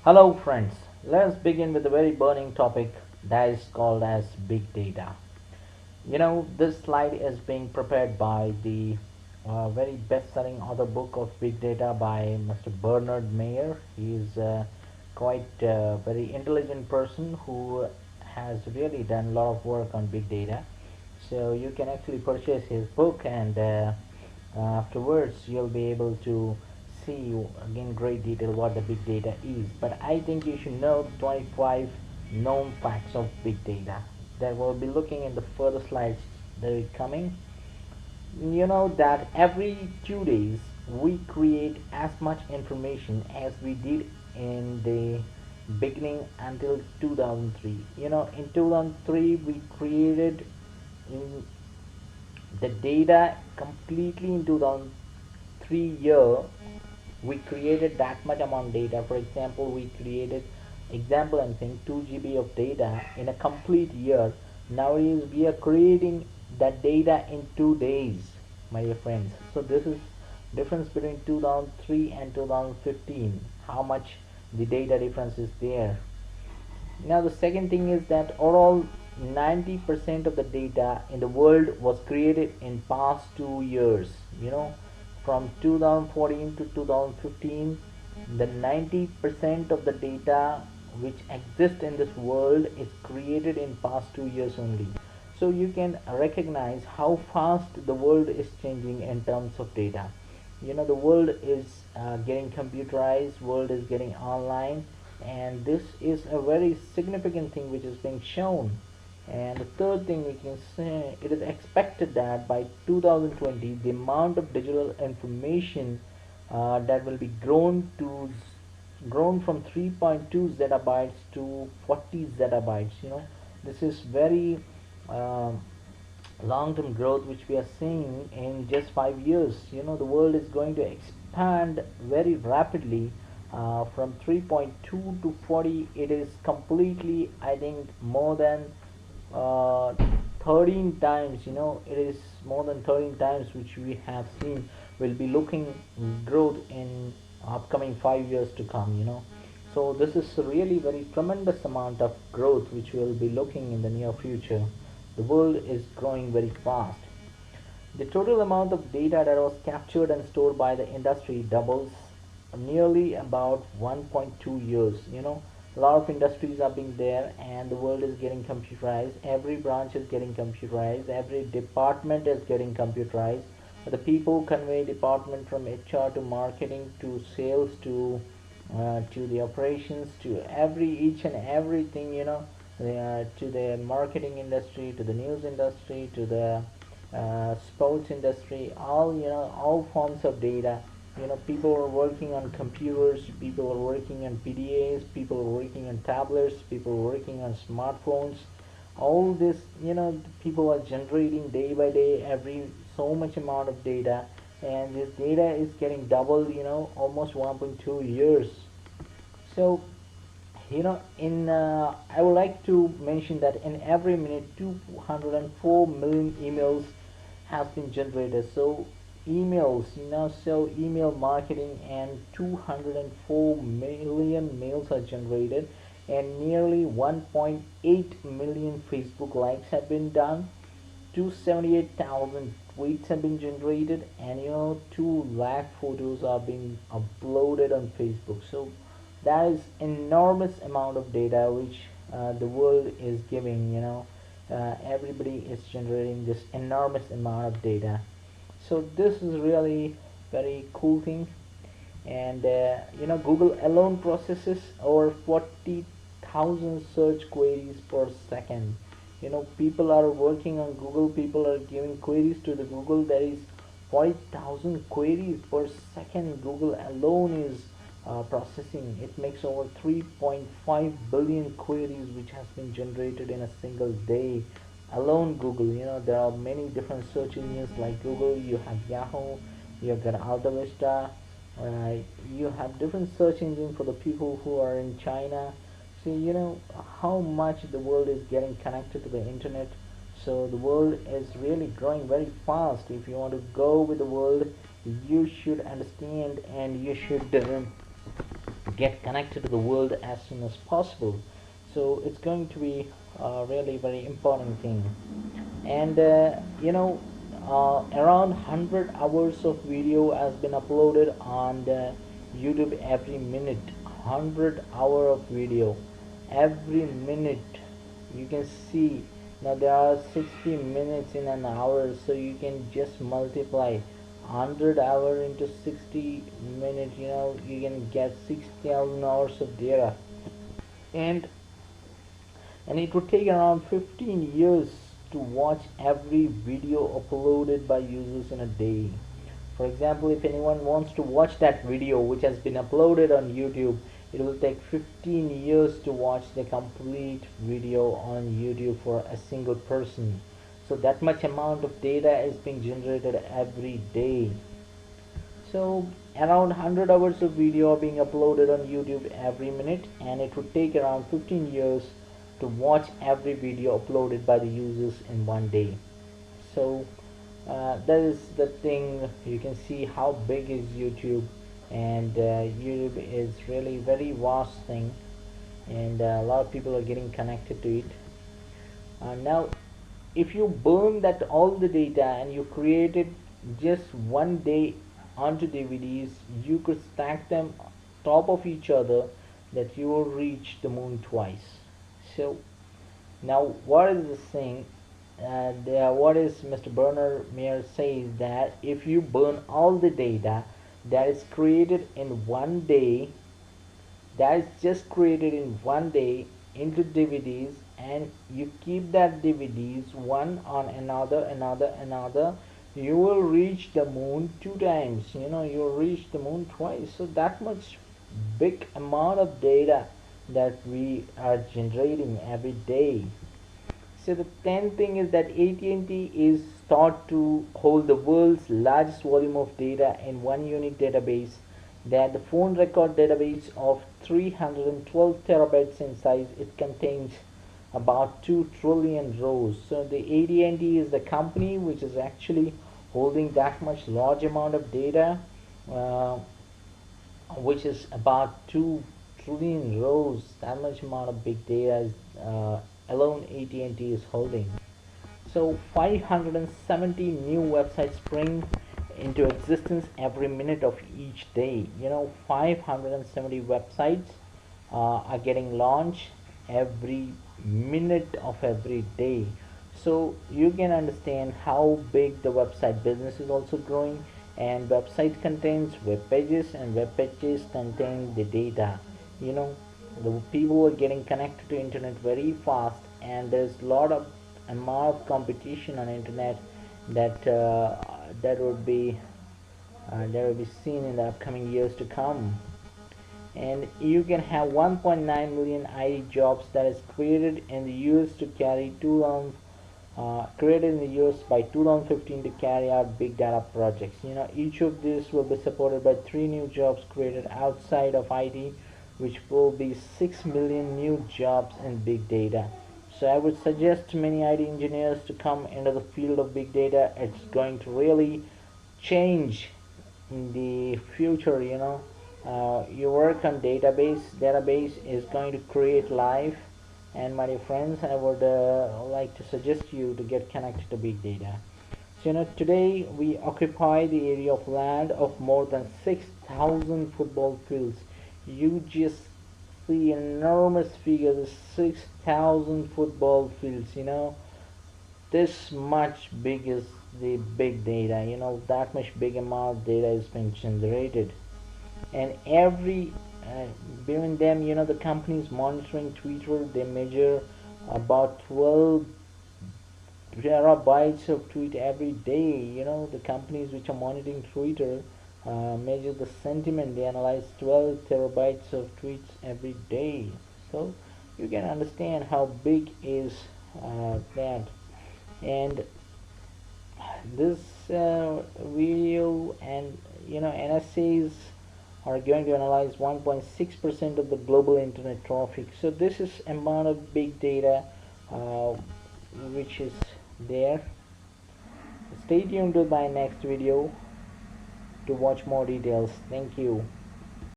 Hello friends, let us begin with a very burning topic that is called as big data. This slide is being prepared by the very best-selling author book of big data by Mr. Bernard Mayer. He is quite a very intelligent person who has really done a lot of work on big data. So you can actually purchase his book and afterwards you'll be able to see in great detail what the big data is. But I think you should know the 25 known facts of big data that we'll be looking in the further slides that are coming. You know that every 2 days we create as much information as we did in the beginning until 2003. In 2003 we created in the data completely in 2003 year. We created that much amount of data. For example, we created example I'm saying 2 GB of data in a complete year. Nowadays we are creating that data in 2 days, my dear friends. So this is difference between 2003 and 2015, how much the data difference is there. Now the second thing is that overall 90% of the data in the world was created in past 2 years. From 2014 to 2015, the 90% of the data which exists in this world is created in past 2 years only. So you can recognize how fast the world is changing in terms of data. The world is getting computerized, world is getting online, and this is a very significant thing which is being shown. And the third thing we can say, it is expected that by 2020 the amount of digital information that will be grown from 3.2 zettabytes to 40 zettabytes. This is very um, long-term growth which we are seeing in just 5 years. The world is going to expand very rapidly from 3.2 to 40. It is completely, I think, more than 13 times. It is more than 13 times which we have seen. Will be looking growth in upcoming 5 years to come. So this is really very tremendous amount of growth which we will be looking in the near future. The world is growing very fast. The total amount of data that was captured and stored by the industry doubles nearly about 1.2 years. A lot of industries are being there, and the world is getting computerized. Every branch is getting computerized. Every department is getting computerized. The people convey department from HR to marketing to sales to the operations to each and everything. To the marketing industry, to the news industry, to the sports industry, all forms of data. People are working on computers, people are working on PDAs, people are working on tablets, people are working on smartphones. All this, people are generating day by day every so much amount of data, and this data is getting doubled, almost 1.2 years. So in I would like to mention that in every minute 204 million emails have been generated. So email marketing, and 204 million mails are generated, and nearly 1.8 million Facebook likes have been done. 278,000 tweets have been generated, and 2 lakh photos are being uploaded on Facebook. So that is enormous amount of data which the world is giving. Everybody is generating this enormous amount of data. So this is really very cool thing. And Google alone processes over 40,000 search queries per second. People are working on Google, people are giving queries to the Google. There is 40,000 queries per second. Google alone is processing. It makes over 3.5 billion queries which has been generated in a single day. Alone Google. There are many different search engines like Google. You have Yahoo, you have got Alta Vista, uh, you have different search engines for the people who are in China. See, how much the world is getting connected to the internet. So the world is really growing very fast. If you want to go with the world, you should understand, and you should get connected to the world as soon as possible. So it's going to be a really very important thing. And around 100 hours of video has been uploaded on the YouTube every minute. 100 hour of video every minute. You can see now there are 60 minutes in an hour, so you can just multiply 100 hour into 60 minutes. You can get 6,000 hours of data. And and it would take around 15 years to watch every video uploaded by users in a day. For example, if anyone wants to watch that video which has been uploaded on YouTube, it will take 15 years to watch the complete video on YouTube for a single person. So that much amount of data is being generated every day. So around 100 hours of video are being uploaded on YouTube every minute, and it would take around 15 years to watch every video uploaded by the users in one day. So that is the thing. You can see how big is YouTube, and YouTube is really very vast thing, and a lot of people are getting connected to it. Now, if you burn that all the data and you created just one day onto DVDs, you could stack them top of each other, that you will reach the moon twice. So now what is this thing? What is Mr. Bernard Meyer says, that if you burn all the data that is created in one day, that is just created in one day, into DVDs, and you keep that DVDs one on another, you will reach the moon two times. You'll reach the moon twice. So that much big amount of data that we are generating every day. So the 10th thing is that AT&T is thought to hold the world's largest volume of data in one unique database, that the phone record database of 312 terabytes in size. It contains about 2 trillion rows. So the AT&T is the company which is actually holding that much large amount of data, which is about 2 trillion rows. That much amount of big data is, alone AT&T is holding. So 570 new websites spring into existence every minute of each day. 570 websites are getting launched every minute of every day. So you can understand how big the website business is also growing. And website contains web pages, and web pages contain the data. The people are getting connected to internet very fast, and there's a lot of amount of competition on internet that will be seen in the upcoming years to come. And you can have 1.9 million IT jobs that is created in the US to carry 2000 created in the US by 2015 to carry out big data projects. Each of these will be supported by 3 new jobs created outside of IT, which will be 6 million new jobs in big data. So I would suggest to many IT engineers to come into the field of big data. It's going to really change in the future. You work on database is going to create life. And my dear friends, I would like to suggest you to get connected to big data. So today we occupy the area of land of more than 6,000 football fields. You just see enormous figures, 6,000 football fields. This much big is the big data. That much big amount of data is being generated. And every between them, the companies monitoring Twitter, they measure about 12 terabytes of tweet every day. The companies which are monitoring Twitter measure the sentiment. They analyze 12 terabytes of tweets every day. So you can understand how big is that. And this video, and NSA's are going to analyze 1.6% of the global internet traffic. So this is amount of big data which is there. Stay tuned to my next video to watch more details. Thank you.